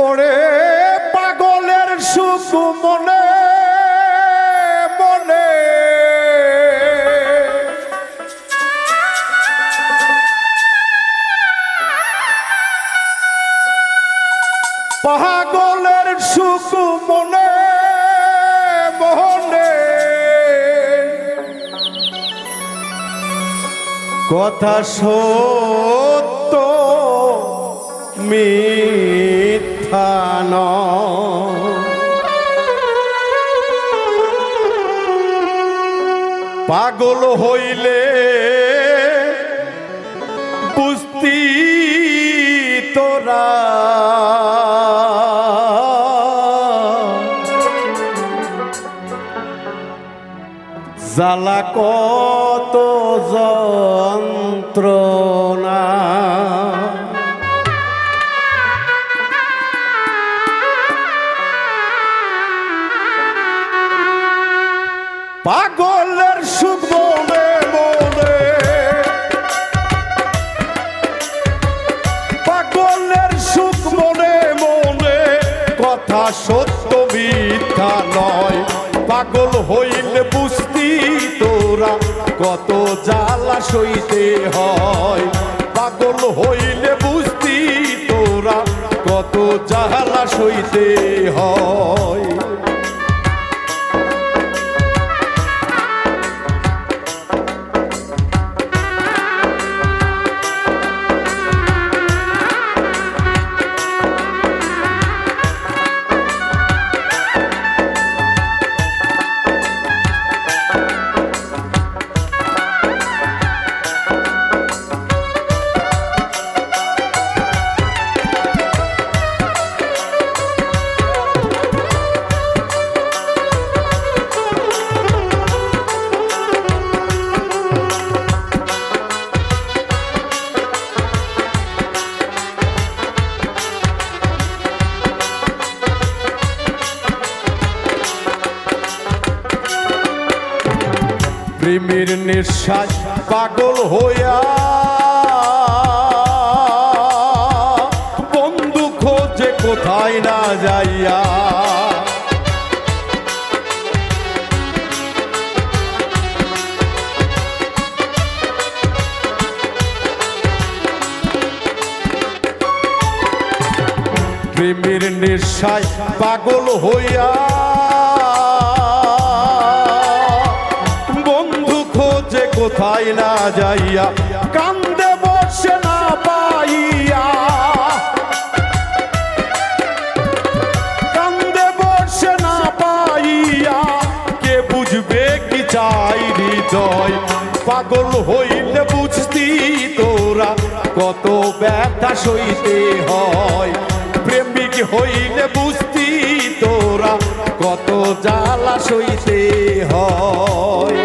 ওরে পাগলের সুখ মনে মনে পাগলের সুখ মনে মনে কথা সত্য মিথ্যা নয়। পাগল হইলে বুঝতি তোরা জ্বালা কত যন্ত্রণা। পাগলের সুখ মনে মনে পাগলের সুখ মনে মনে কথা সত্য মিথ্যা নয়। পাগল হইলে বুঝতি তোরা কত জ্বালা সইতে হয়। পাগল হইলে বুঝতি তোরা কত জ্বালা সইতে হয়। প্রেমের নিঃশ্বাস পাগল হইয়া বন্ধু খোঁজে কোথায় না যাইয়া। প্রেমের নিঃশ্বাস পাগল হইয়া কোথায় না যাইয়া কান্দে বসে না পাইয়া। কান্দে বসে না পাইয়া কে বুঝবে কি চাই হৃদয়। পাগল হইলে বুঝতি তোরা কত ব্যথা সইতে হয়। প্রেমিক হইলে বুঝতি তোরা কত জ্বালা সইতে হয়।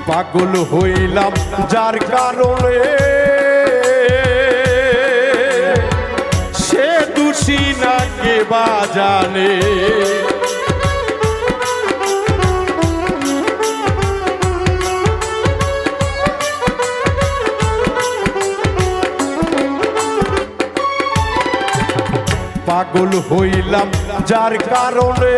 পাগল হইলাম যার কারণে সে দোষী না কে বা জানে। পাগল হইলাম যার কারণে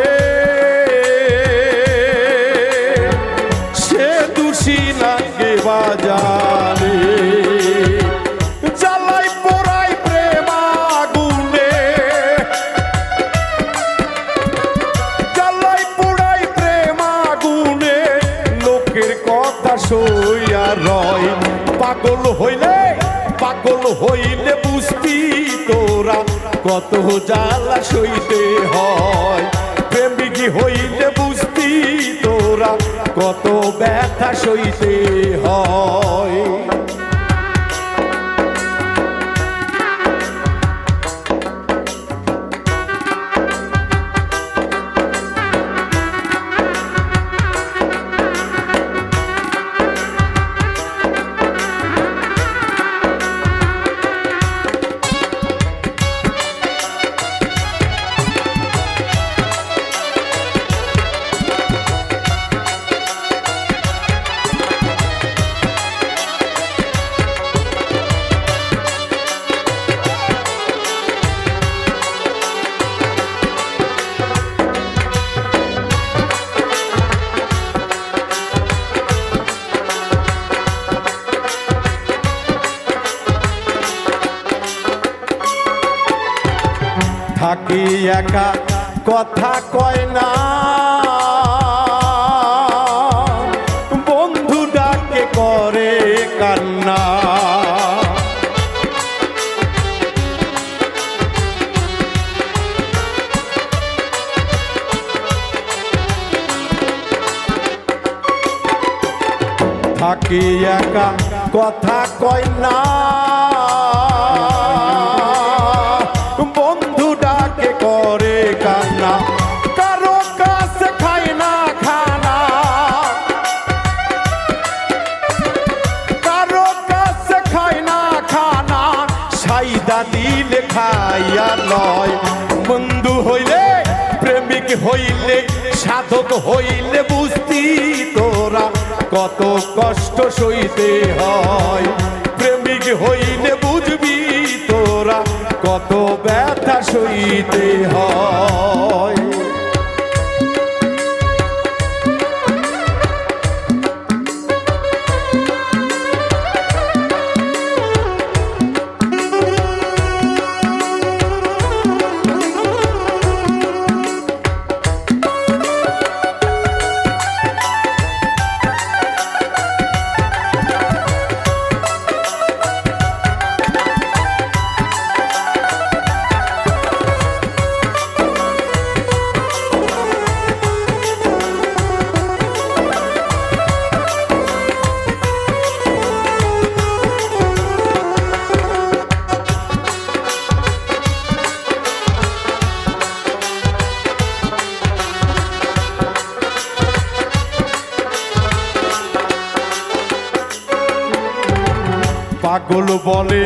লাগে বাজারে। জ্বালাই পোড়াই প্রেম আগুনে, জ্বালাই পোড়াই প্রেম আগুনে। পাগল হইলে বুঝতি তোরা কত জ্বালা সইতে হয়। প্রেমিক হইলে বুঝতি তোরা কত ব্যথা সইতে হয়। থাকি একা কথা কয় না, বন্ধু ডাকে করে কান্না। থাকি একা কথা কয় না, করে কান্না। কারো কাছে খাই না খানা, কারো কাছে খাই না খানা, সাইদা দিলে খাইয়া লয়। বন্ধু হইলে প্রেমিক হইলে সাধক হইলে বুঝতি তোরা কত কষ্ট সইতে হয়। প্রেমিক হইলে বুঝবি তোরা কত ব্যথা সইতে হয়। পাগল বলে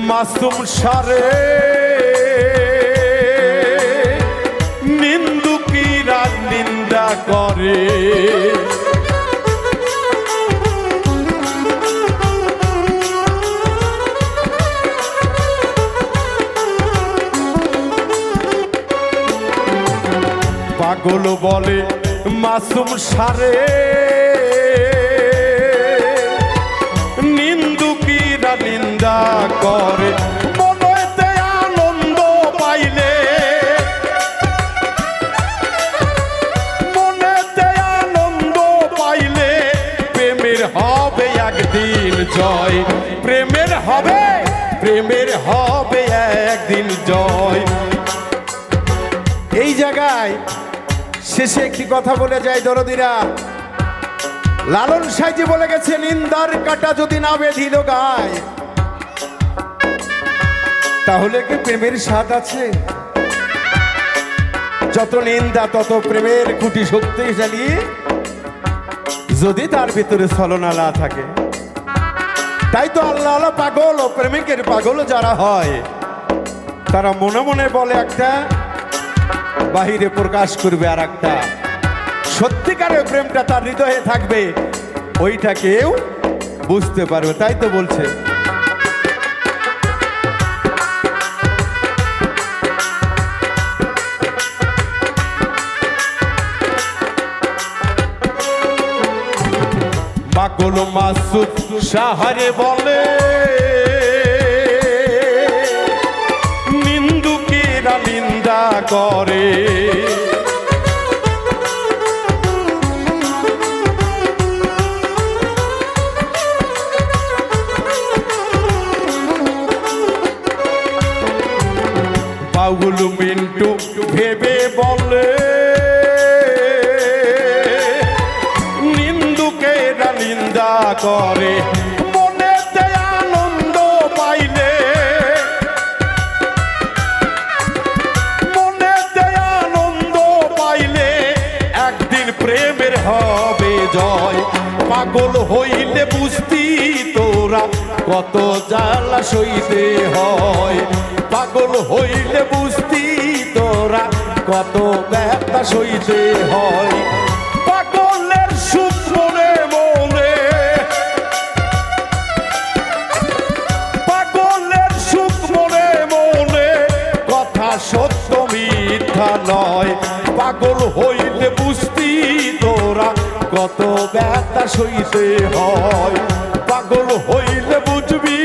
মাসুম সারে, নিন্দুকিরা নিন্দা করে। পাগল বলে মাসুম সারে, নিন্দুকিরা নিন্দা করে। মনেতে আনন্দ পাইলে, মনেতে আনন্দ পাইলে প্রেমের হবে একদিন জয়। প্রেমের হবে একদিন জয়। এই জায়গায় শেষে একটি কথা বলে যায় দরদিরা। লালন সাইজি বলে গেছে, নিন্দার কাটা যদি না বেঁধিল গায়, তাহলে কি প্রেমের স্বাদ আছে? যত নিন্দা তত প্রেমের খুঁটি শক্তিশালী, যদি তার ভিতরে ছলনা না থাকে। তাই তো আল্লাহ পাগল ও প্রেমিকের পাগল যারা হয়, তারা মনে মনে বলে একটা, বাহিরে প্রকাশ করবে আর একটা। সত্যিকারের প্রেমটা তার হৃদয়ে থাকবে, ওইটা কেউ বুঝতে পারবে। তাই তো বলছে, পাগল মাসুদ সাহারে বলে, নিন্দুকেরা নিন্দা করে। ভেবে বলে নিন্দুকেরা নিন্দা করে মনেতে আনন্দ পাইলে মনেতে আনন্দ পাইলে একদিন প্রেমের হবে জয় পাগল হইলে বুঝতি তোরা কত জ্বালা সইতে হয় পাগল হইলে বুঝতি তোরা কত ব্যথা সইতে হয় পাগলের সুখ মনে মনে পাগলের সুখ মনে মনে কথা সত্য মিথ্যা নয় পাগল হইলে বুঝতি তোরা কত ব্যথা সইতে হয় পাগল হইলে বুঝবি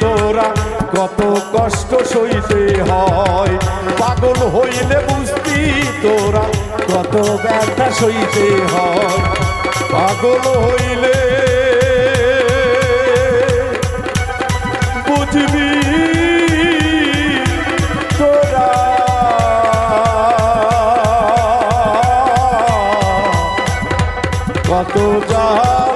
তোরা কত কষ্ট সইতে হয় পাগল হইলে বুঝতি তোরা কত ব্যথা সইতে হয় পাগল হইলে বুঝবি তোরা কত যা